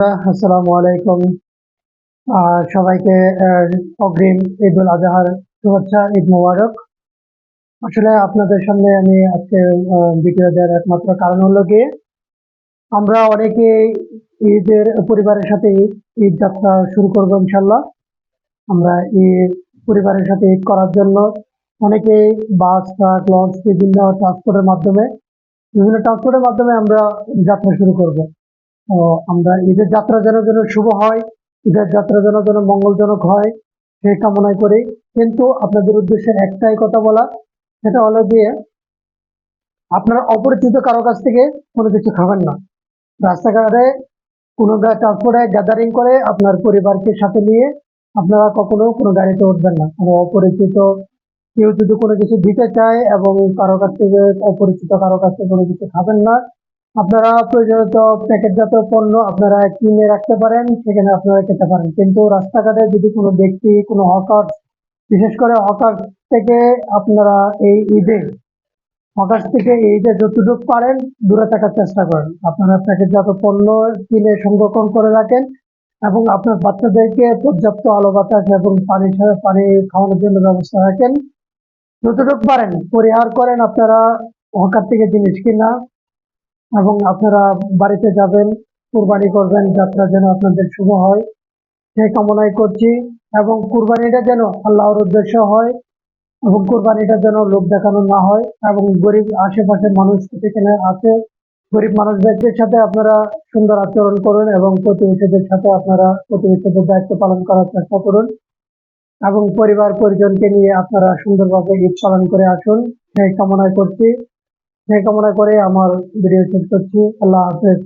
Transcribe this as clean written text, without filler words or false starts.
আসসালামু আলাইকুম। সবাইকে অগ্রিম ঈদুল আজহার শুভেচ্ছা, ঈদ মোবারক। আসলে আপনাদের সামনে আমি আজকে ভিডিও দেওয়ার একমাত্র কারণ হলো গিয়ে আমরা অনেকে ঈদের পরিবারের সাথে ঈদ যাত্রা শুরু করবো ইনশাল্লাহ। আমরা ঈদ পরিবারের সাথে ঈদ করার জন্য অনেকেই বাস, ট্রাক, লঞ্চ বিভিন্ন ট্রান্সপোর্টের মাধ্যমে আমরা যাত্রা শুরু করব। তো আমরা ঈদের যাত্রা যেন শুভ হয়, ঈদের যাত্রা যেন মঙ্গলজনক হয়, সেই কামনাই করি। কিন্তু আপনাদের উদ্দেশ্যে একটাই কথা বলা, সেটা হলো গিয়ে আপনারা অপরিচিত কারো কাছ থেকে কোনো কিছু খাবেন না। রাস্তাঘাটে কোনো ট্রান্সপোর্টে গ্যাদারিং করে আপনার পরিবারকে সাথে নিয়ে আপনারা কখনো কোনো গাড়িতে উঠবেন না। কোনো অপরিচিত কেউ যদি কোনো কিছু দিতে চায় এবং অপরিচিত কারো কাছ থেকে কোনো কিছু খাবেন না। আপনারা প্রয়োজনীয় প্যাকেটজাত পণ্য আপনারা কিনে রাখতে পারেন, সেখানে আপনারা খেতে পারেন। কিন্তু রাস্তাঘাটে যদি কোনো ব্যক্তি, কোনো হকার, বিশেষ করে হকার থেকে আপনারা এই ঈদে যতটুকু পারেন দূরে থাকার চেষ্টা করেন। আপনারা প্যাকেটজাত পণ্য কিনে সংরক্ষণ করে রাখেন এবং আপনার বাচ্চাদেরকে পর্যাপ্ত আলো বাতাস এবং পানি খাওয়ানোর জন্য ব্যবস্থা রাখেন। যতটুকু পারেন পরিহার করেন আপনারা হকার থেকে জিনিস কিনা, এবং আপনারা বাড়িতে যাবেন, কুরবানি করবেন, যাত্রা যেন আপনাদের শুভ হয় সেই কামনাই করছি। এবং কুরবানিটা যেন আল্লাহর উদ্দেশ্য হয় এবং কুরবানিটা যেন লোক দেখানো না হয়। এবং গরিব আশেপাশের মানুষ যেখানে আছে, গরিব মানুষদের সাথে আপনারা সুন্দর আচরণ করুন এবং প্রতিবেশীদের সাথে আপনারা প্রতিবেশীদের দায়িত্ব পালন করার চেষ্টা করুন এবং পরিবার পরিজনকে নিয়ে আপনারা সুন্দরভাবে ঈদ পালন করে আসুন সেই কামনা করে আমার ভিডিও শেষ করছি। আল্লাহ হাফেজ।